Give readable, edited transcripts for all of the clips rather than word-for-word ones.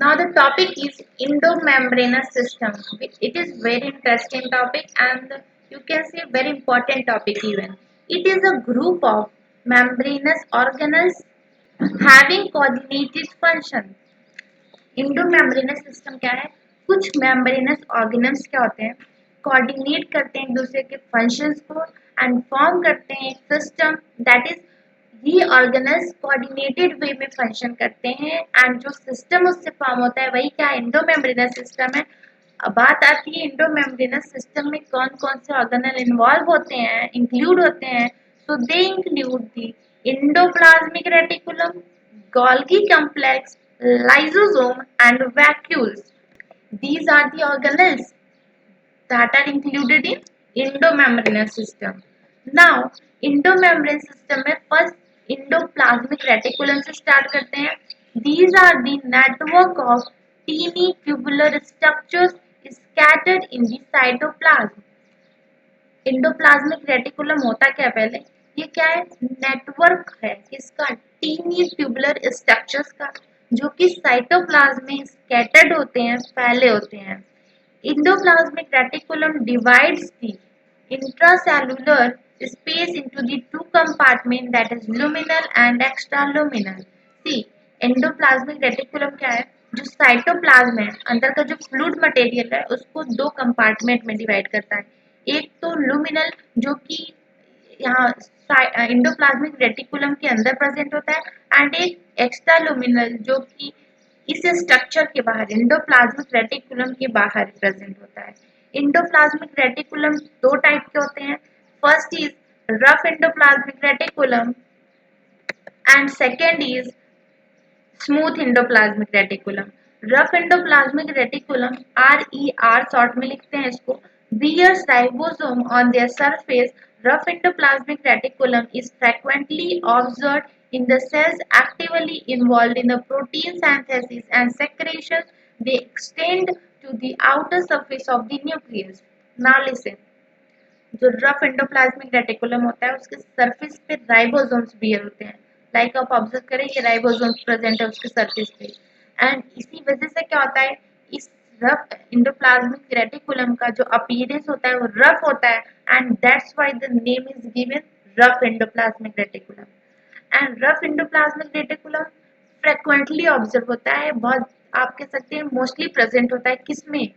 Now the topic is endomembranous system. It is very interesting topic and you can say very important topic even. It is a group of membranous organelles having coordinated function. Endomembranous system क्या है? कुछ membranes organelles क्या होते हैं, coordinate करते हैं एक दूसरे के फंक्शंस को एंड फॉर्म करते हैं एक सिस्टम दैट इज ये ऑर्गेनल्स कोऑर्डिनेटेड वे में फंक्शन करते हैं एंड जो सिस्टम उससे फॉर्म होता है वही क्या इंडोमेम्ब्रेनस सिस्टम है। अब बात आती है इंडोमेम्ब्रेनस सिस्टम में कौन कौन से ऑर्गेनल इन्वॉल्व होते हैं, इंक्लूड होते हैं। So they include the endoplasmic reticulum, Golgi complex, lysosome and vacuoles. These are the organelles that are included in endomembranous system. Now, endomembrane system में first endoplasmic reticulum से start करते हैं. These are the network of teeny tubular structures scattered in the cytoplasm. Endoplasmic reticulum होता क्या है? पहले ये क्या है? नेटवर्क है किसका? टीनी ट्यूबुलर स्ट्रक्चर्स का, जो कि साइटोप्लाज्म में स्कैटर्ड होते हैं, फैले होते हैं। Endoplasmic reticulum divides the intracellular space into the two compartment that is luminal and extraluminal. See, endoplasmic reticulum क्या है? जो साइटोप्लाज्म है, अंदर का जो फ्लूइड मटेरियल है उसको दो कंपार्टमेंट में डिवाइड करता है। एक तो लुमिनल जो कि यहाँ इंडोप्लाज्मिक रेटिकुलम के अंदर प्रेजेंट होता है एंड एक एक्स्ट्रा लुमिनल जो कि इस स्ट्रक्चर के बाहर इंडोप्लाज्मिक रेटिकुलम के बाहर प्रेजेंट होता है। इंडोप्लाज्मिक रेटिकुलम दो टाइप के होते हैं। First is rough endoplasmic reticulum and second is smooth endoplasmic reticulum. Rough endoplasmic reticulum RER short में लिखते हैं इसको, bears ribosome on their surface. Rough endoplasmic reticulum is frequently observed in the cells actively involved in the protein synthesis and secretion. They extend to the outer surface of the nucleus. Now listen, जो rough endoplasmic reticulum होता है उसके surface पे ribosomes beer होते हैं। Like आप observe करें ये राइबोसोम्स प्रेजेंट है उसके सरफेस पे एंड इसी वजह से क्या होता है, इस रफ एंडोप्लाज्मिक रेटिकुलम का जो अपीयरेंस होता है वो रफ होता है and that's why the name is given rough endoplasmic reticulum. And rough endoplasmic reticulum frequently observe होता है, बहुत आप कह सकते हैं मोस्टली प्रेजेंट होता है किसमें?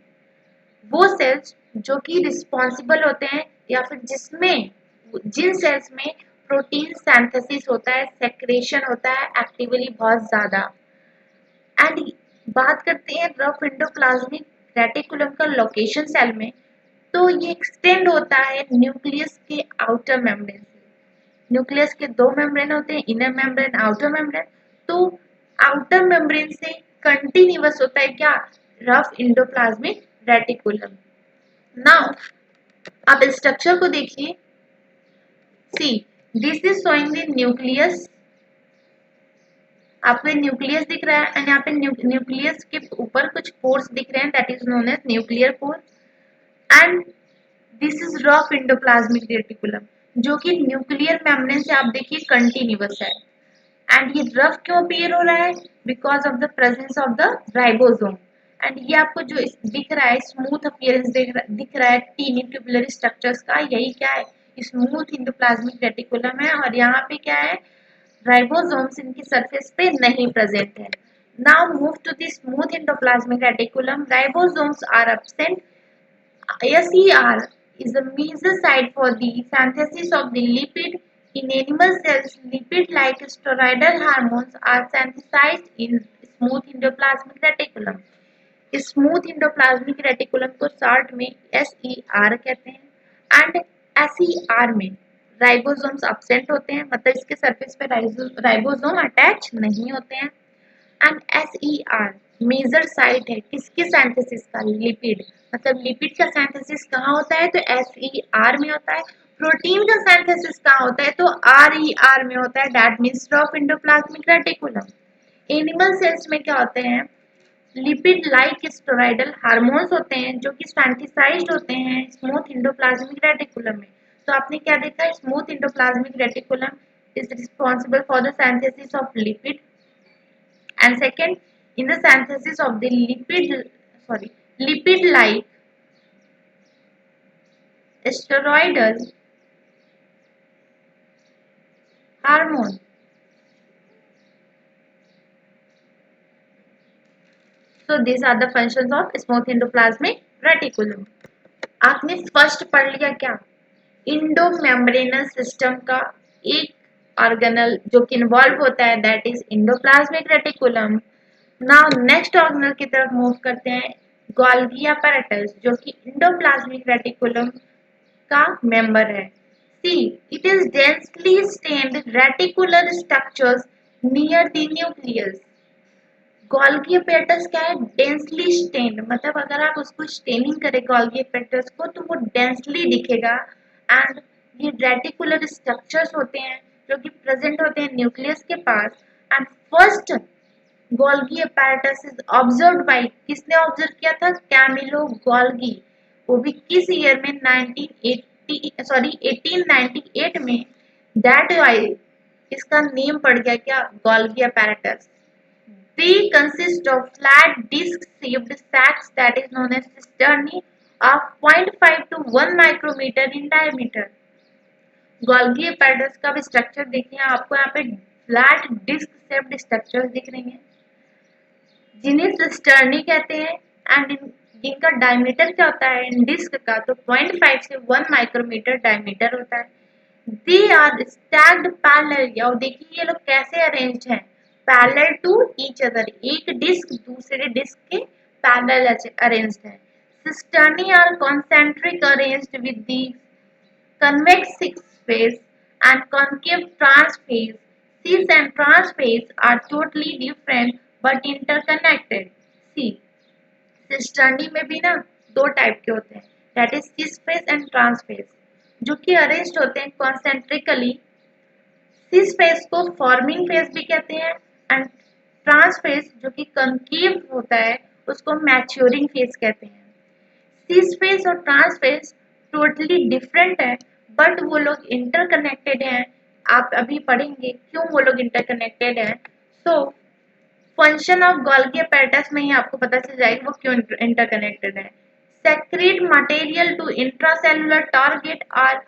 वो सेल्स जो कि रिस्पॉन्सिबल होते हैं या फिर जिसमें जिन सेल्स में प्रोटीन सिंथेसिस होता है, सेक्रेशन होता है एक्टिवली बहुत ज्यादा। एंड बात करते हैं रफ एंडोप्लाज्मिक रेटिकुलम का लोकेशन सेल में, तो ये एक्सटेंड होता है न्यूक्लियस के आउटर मेम्ब्रेन से। न्यूक्लियस के दो मेम्ब्रेन होते हैं, इनर मेम्ब्रेन, आउटर मेम्ब्रेन। तो आउटर मेम्ब्रेन से कंटिन्यूअस होता है क्या? Rough endoplasmic reticulum. नाउ आप स्ट्रक्चर को देखिए, see this is showing the nucleus. आपको न्यूक्लियस दिख रहा है एंड यहाँ पे न्यूक्लियस के ऊपर कुछ पोर्स दिख रहे हैं, that is known as nuclear pore. And this is rough endoplasmic reticulum जो कि न्यूक्लियर मेम्ब्रेन से आप देखिए कंटिन्यूअस है। एंड ये रफ क्यों अपीयर हो रहा है? Because of the presence of the ribosome. And ये आपको जो दिख रहा है स्मूथ अपीयरेंस दिख रहा है टीनी ट्यूबुलर स्ट्रक्चर्स का, यही क्या है? स्मूथ इंडोप्लाज्मिक रेटिकुलम है और यहाँ पे क्या है? राइबोसोम्स इनकी सरफेस पे नहीं प्रेजेंट है। Now move to the smooth endoplasmic reticulum. Ribosomes are absent. SER is a major site for the synthesis of the lipid. In animal cells, lipid-like steroidal hormones are synthesized in smooth endoplasmic reticulum. Smooth endoplasmic reticulum को short में SER कहते हैं and SER में ribosomes absent होते हैं, मतलब इसके surface पे राइबोसोम अटैच नहीं होते हैं। एंड SER मेजर साइट है किसके सिंथेसिस का? लिपिड, मतलब लिपिड का सिंथेसिस कहाँ होता है? तो SER में होता है। प्रोटीन का सिंथेसिस कहाँ होता है? तो RER में होता है, that means rough endoplasmic reticulum. Animal cells में क्या होते हैं? लिपिड लाइक स्टेरॉइडल हार्मोन्स होते हैं जो कि सिंथेसाइज्ड होते हैं स्मूथ इंडोप्लाज्मिक रेटिकुलम में। तो आपने क्या देखा? Smooth endoplasmic reticulum is responsible for the synthesis of lipid and second in the synthesis of the lipid like steroidal hormone. So these are the functions of smooth endoplasmic reticulum. आपने first पढ़ लिया क्या, इंडोमेम्ब्रेनस system का एक organelle जो कि involve होता है, that is endoplasmic reticulum. Now next organelle की तरफ मूव करते हैं, गोल्गी apparatus, जो कि इंडोप्लाज्मिक रेटिकुलम का मेंबर है. See, it is densely stained reticular structures near the nucleus. Golgi apparatus क्या है, डेंसली स्टेन्ड, मतलब अगर आप उसको स्टेनिंग करें गोल्गी apparatus को तो वो डेंसली दिखेगा. एंड ये रेटिकुलर स्ट्रक्चर्स होते हैं जो कि प्रेजेंट होते हैं न्यूक्लियस के पास. And first Golgi apparatus is observed by, किसने ऑब्जर्व किया था, कैमिलो गोल्गी. वो भी किस ईयर में, 1898 में. दैट वाई इसका नेम पड़ गया क्या, Golgi apparatus. They consist of flat disc-shaped sacs that is known as cisternae of 0.5 to 1 micrometer in diameter. Golgi apparatus का भी स्ट्रक्चर देखिए, आपको यहाँ पे फ्लैट डिस्क शेप्ड स्ट्रक्चर्स दिख रही हैं जिन्हें सिस्टर्नी कहते हैं. एंड जिनका डायमीटर क्या होता है इन डिस्क का, तो 0.5 से 1 माइक्रोमीटर डायमीटर होता है. They are stacked parallel. और देखिए ये लोग कैसे अरेंज्ड हैं, पैरेलल टू ईच अदर, एक डिस्क दूसरे डिस्क के पैरेलल अरेंज्ड है. Cisternae are concentric arranged with the convex six phase and concave transphase. Cis and transphase are totally different but interconnected. See, cisternae में भी ना दो type के होते हैं, that is cis face and trans face, जो कि अरेंज्ड होते हैं कॉन्सेंट्रिकली. सिस फेस को फॉर्मिंग फेस भी कहते हैं एंड ट्रांस फेस जो कि कंकेव होता है उसको मैच्योरिंग फेस कहते हैं. सिस फेस और ट्रांस फेस टोटली डिफरेंट है बट वो लोग इंटरकनेक्टेड हैं. आप अभी पढ़ेंगे क्यों वो लोग इंटरकनेक्टेड हैं. So function of Golgi apparatus में ही आपको पता चल जाएगा वो क्यों इंटरकनेक्टेड है. Secrete material to intracellular target or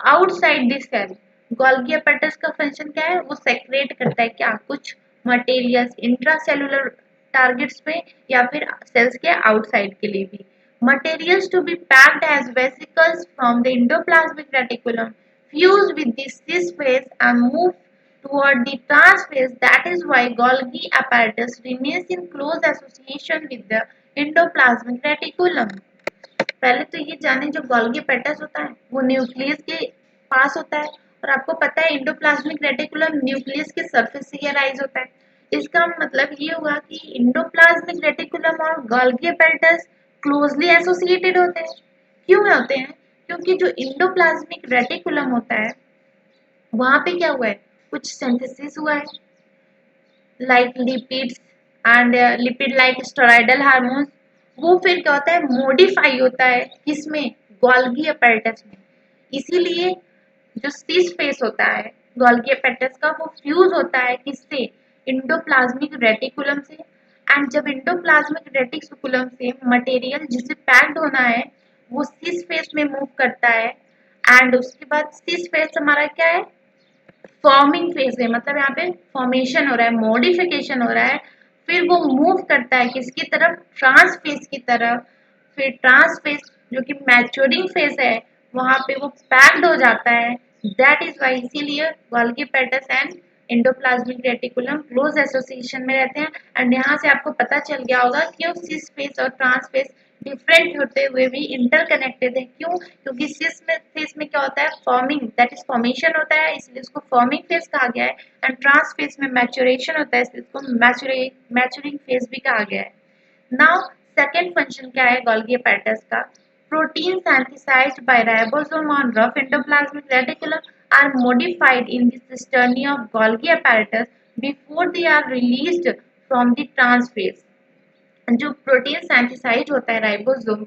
outside the cell. Golgi apparatus का फंक्शन क्या है, वो सेक्रेट करता है क्या, कुछ मटेरियल्स इंट्रासेलुलर टारगेट्स पे या फिर सेल्स के आउटसाइड के लिए भी. Materials to be packed as vesicles from the endoplasmic reticulum fuse with the cis phase and move toward the trans phase. That is why Golgi apparatus remains in close association with the endoplasmic reticulum. पहले तो ये जाने जो Golgi apparatus होता है वो nucleus के पास होता है और आपको पता है इंडोप्लाज्मिक रेटिकुलम न्यूक्लियस के सरफेस से अराइज होता है. इसका मतलब ये हुआ कि इंडोप्लाज्मिक रेटिकुलम और गोल्गी apparatus क्लोजली एसोसिएटेड होते हैं. क्यों होते हैं, क्योंकि जो इंडोप्लाज्मिक रेटिकुलम होता है वहां पे क्या हुआ है, कुछ सिंथेसिस हुआ है like lipids and lipid like steroidal hormones. वो फिर क्या होता है, मॉडिफाई होता है किसमें, गोल्गी apparatus में. इसीलिए जो सिस फेस होता है गोल्गी apparatus का वो फ्यूज होता है किससे, इंडोप्लाज्मिक रेटिकुलम से. एंड जब इंडोप्लाज्मिक रेटिकुलम से मटेरियल जिसे पैक्ड होना है वो सिस फेस में मूव करता है. एंड उसके बाद सिस फेस हमारा क्या है, फॉर्मिंग फेज है, मतलब यहाँ पे फॉर्मेशन हो रहा है, मॉडिफिकेशन हो रहा है. फिर वो मूव करता है किसकी तरफ, ट्रांस फेज की तरफ. फिर ट्रांस फेज जो कि मैच्योरिंग फेज है वहां पे वो पैक्ड हो जाता है. दैट इज वाई इसीलिए Golgi apparatus and endoplasmic reticulum close association में रहते हैं. एंड यहाँ से आपको पता चल गया होगा कि सिस फेस और ट्रांस फेस डिफरेंट होते हुए भी इंटरकनेक्टेड है. क्यों, क्योंकि सिस में फेस में क्या होता है, फॉर्मिंग, दैट इज फॉर्मेशन होता है इसलिए इसको फॉर्मिंग फेज कहा गया है. एंड ट्रांस फेस में मैच्योरेशन होता है इसलिए इसको मैच्योरिंग फेज भी कहा गया है. नाउ सेकेंड फंक्शन क्या है गोल्गी apparatus का, protein synthesized by ribosome on rough endoplasmic reticulum are modified in the cisternae of Golgi apparatus before they are released from the trans phase. जो protein सैंथिसाइज होता है राइबोसोम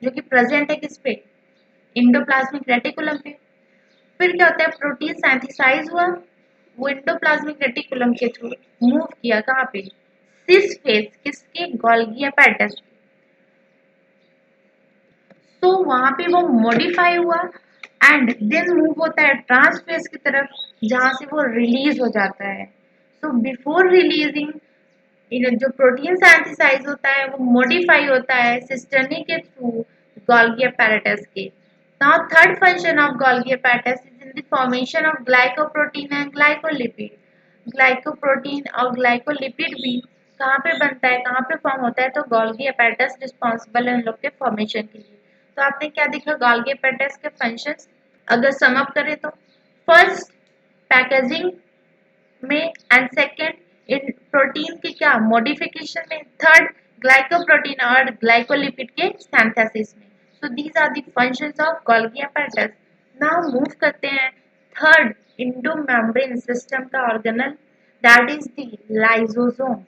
जो कि present है किस पे, इंडोप्लाज्मिक रेटिकुलम पे. फिर क्या होता है, प्रोटीन सैंथिसाइज हुआ, वो इंडोप्लाज्मिक रेटिकुलम के थ्रू मूव किया कहाँ पे, सिस फेज किसके, गोल्गी एपेटाइटिस। तो वहां पे वो मॉडिफाई हुआ एंड देन मूव होता है ट्रांसफेज की तरफ, जहां से वो रिलीज हो जाता है। सो बिफोर रिलीजिंग जो प्रोटीन सिंथेसाइज होता है वो मॉडिफाई होता है सिस्टर्नी के थ्रू गोल्गी apparatus के। Now third function of Golgi apparatus is in the formation of glycoprotein and glycolipid. Glycoprotein और ग्लाइकोलिपिड भी कहाँ पे बनता है, कहाँ पे फॉर्म होता है, तो गोल्गी apparatus रिस्पॉन्सिबल है उन लोग के फॉर्मेशन के लिए। तो आपने क्या देखा गोल्गी apparatus के फंक्शंस, अगर सम अप करें तो फर्स्ट पैकेजिंग में, एंड सेकेंड इन प्रोटीन की क्या मॉडिफिकेशन में, थर्ड ग्लाइकोप्रोटीन और ग्लाइकोलिपिड के सिंथेसिस में। So these are the functions of Golgi apparatus। Now move करते हैं थर्ड इंडो मेम्ब्रेन सिस्टम का organelle, that is the lysosome.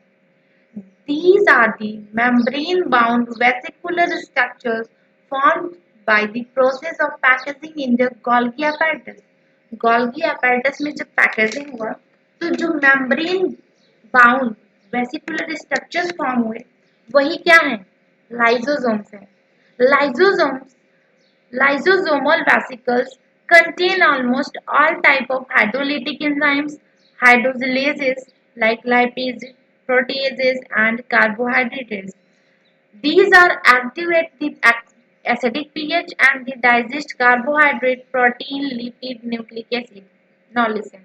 These are the membrane-bound vesicular structures formed by the process of packaging in the Golgi apparatus. Golgi apparatus में जब packaging हुआ तो जो membrane bound vesicular structures form हुए वही क्या है, लाइसोसोम्स है। Lysosomes Lysosomal vesicles contain almost all type of hydrolytic enzymes, hydrolysases like lipase, proteases, and carbohydrates. These are active at the acidic pH and they digest carbohydrate, protein, lipid, nucleic acid. Now listen.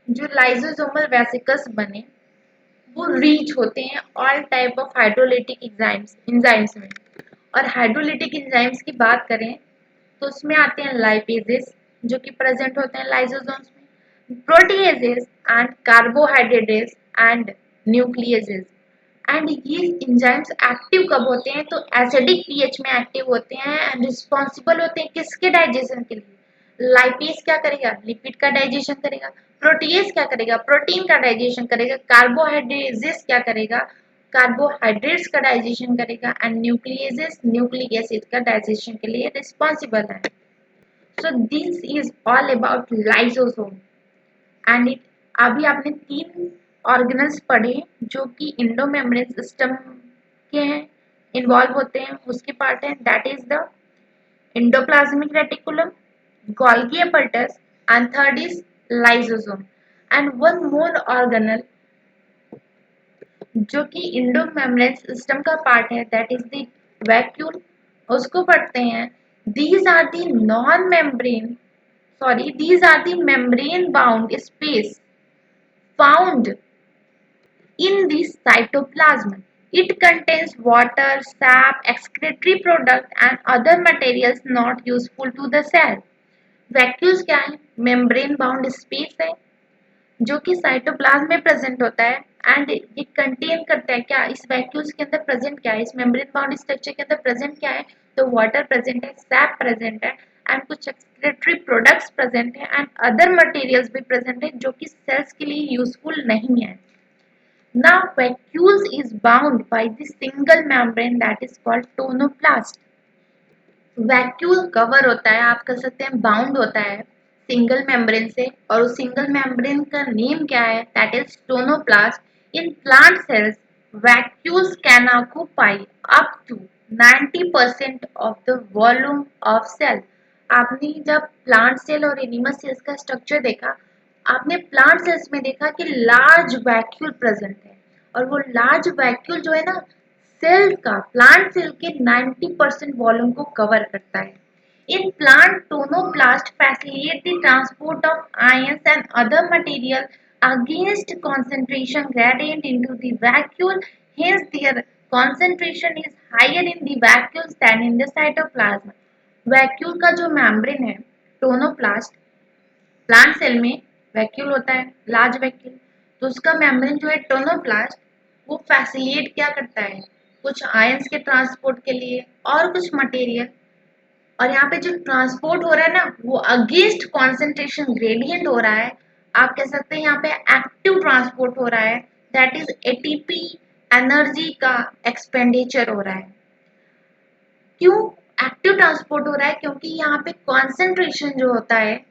जो lysosomal vesicles बने वो reach होते हैं all type of hydrolytic enzymes में। और hydrolytic enzymes की बात करें तो उसमें आते हैं लाइपेजेस जो कि प्रेजेंट होते हैं लाइसोसोम्स में, proteases and carbohydrases and nucleases. एंड ये एंजाइम्स एक्टिव कब होते हैं, तो एसिडिक पीएच में एक्टिव होते हैं एंड रिस्पॉन्सिबल होते हैं किसके डाइजेशन के लिए, लाइपेज क्या करेगा, लिपिड का डाइजेशन करेगा, प्रोटीएज क्या करेगा, प्रोटीन का डाइजेशन करेगा, कार्बोहाइड्रेजेस क्या करेगा, कार्बोहाइड्रेट्स का डाइजेशन करेगा, एंड न्यूक्लियसेस न्यूक्लिक एसिड का डाइजेशन के लिए रिस्पॉन्सिबल है। So this is all about lysosome and it. अभी आपने तीन ऑर्गेनल्स पढ़े जो कि इंडो मेम्ब्रेन सिस्टम के हैं, इन्वॉल्व होते हैं, उसके पार्ट है, that is the endoplasmic reticulum, Golgi apparatus, and third is lysosome. And one more organelle जो कि इंडो मेम्ब्रेन सिस्टम का पार्ट है, दैट इज द वैक्यूल, उसको पढ़ते हैं। These are the non membrane these are the membrane bound space found in the cytoplasm. It contains water, sap, excretory product and other materials not useful to the cell. Vacuoles क्या है, membrane bound space है जो कि cytoplasm में present होता है and ये contain करता है क्या, इस वैक्यूल्स के अंदर प्रेजेंट क्या है, इस मेम्ब्रेन बाउंड स्ट्रक्चर के अंदर प्रेजेंट क्या है, तो वाटर प्रेजेंट है, सैप प्रेजेंट है एंड कुछ एक्सक्रीटरी प्रोडक्ट्स प्रेजेंट है एंड अदर मटेरियल्स भी प्रेजेंट है जो कि सेल्स के लिए यूजफुल नहीं है। Now vacuoles is bound by the single membrane that is called tonoplast. Vacuole cover होता है, आप कह सकते हैं बाउंड होता है सिंगल मेम्ब्रेन से, और उस सिंगल मेम्ब्रेन का नेम क्या है, that is tonoplast. In plant cells vacuoles can occupy up to 90% of the volume of cell. आपने जब प्लांट सेल और एनिमल सेल्स का स्ट्रक्चर देखा, आपने प्लांट सेल्स में देखा कि लार्ज वैक्यूल प्रेजेंट है, और वो लार्ज वैक्यूल जो है ना सेल का, प्लांट सेल के 90% वॉल्यूम को कवर करता है। In plant, tonoplast facilitate the transport of ions and other material against concentration gradient into the vacuole. Hence, their concentration is higher in the vacuoles than in the cytoplasm. Vacuole का जो membrane है, tonoplast, plant cell में vacuole होता है, large vacuole, तो उसका membrane जो है टोनोप्लास्ट, वो फैसिलिटेट क्या करता है, कुछ आयंस के ट्रांसपोर्ट के लिए और कुछ मटेरियल। और यहाँ पे जो ट्रांसपोर्ट हो रहा है ना वो अगेंस्ट कॉन्सेंट्रेशन ग्रेडियंट हो रहा है। आप कह सकते हैं यहाँ पे एक्टिव ट्रांसपोर्ट हो रहा है, दैट इज एटीपी एनर्जी का एक्सपेंडिचर हो रहा है। क्यों एक्टिव ट्रांसपोर्ट हो रहा है, क्योंकि यहाँ पे कॉन्सेंट्रेशन जो होता है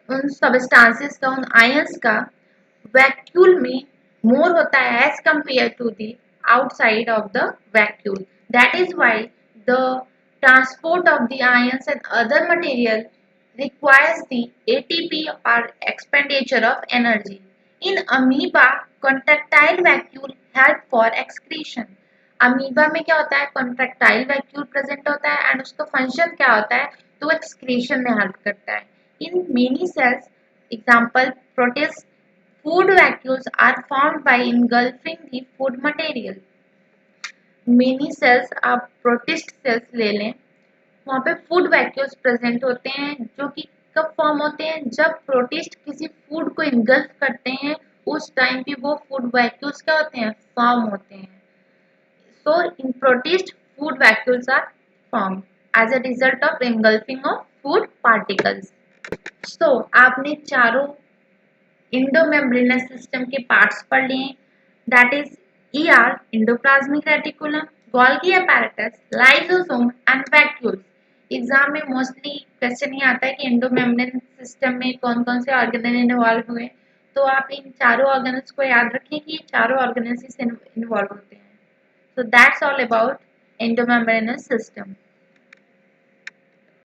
उन सबस्टांसेस का, उन आयंस का वैक्यूल में more होता है as compared to the outside of the vacuole. That is why the transport of the ions and other material requires the ATP or expenditure of energy. In amoeba, contractile vacuole help for excretion. Amoeba में क्या होता है, contractile vacuole present होता है and उसका function क्या होता है, तो एक्सक्रीशन में हेल्प करता है. In many cells, example protist, food vacuoles are formed by engulfing the food material. Many cells, आप प्रोटिस्ट सेल्स ले लें, वहाँ पे फूड वैक्यूल्स प्रेजेंट होते हैं जो कि कब फॉर्म होते हैं, जब प्रोटिस्ट किसी फूड को इंगल्फ करते हैं उस टाइम पे वो फूड वैक्यूल्स क्या होते हैं, फॉर्म होते हैं. So in protist, food vacuoles are formed as a result of engulfing of food particles. So आपने चारों इंडोमेम्ब्रेनस सिस्टम के पार्ट्स पढ़ लिए, that is ER endoplasmic reticulum, Golgi apparatus, lysosome and vacuoles. Exam में मोस्टली क्वेश्चन ही आता है कि endomembrane system में कौन कौन से ऑर्गेनेल इन्वॉल्व हुए, तो आप इन चारों ऑर्गेनल्स को याद रखें कि ये चारों ऑर्गेनल्स इन्वॉल्व होते हैं. So that's all about endomembranous system.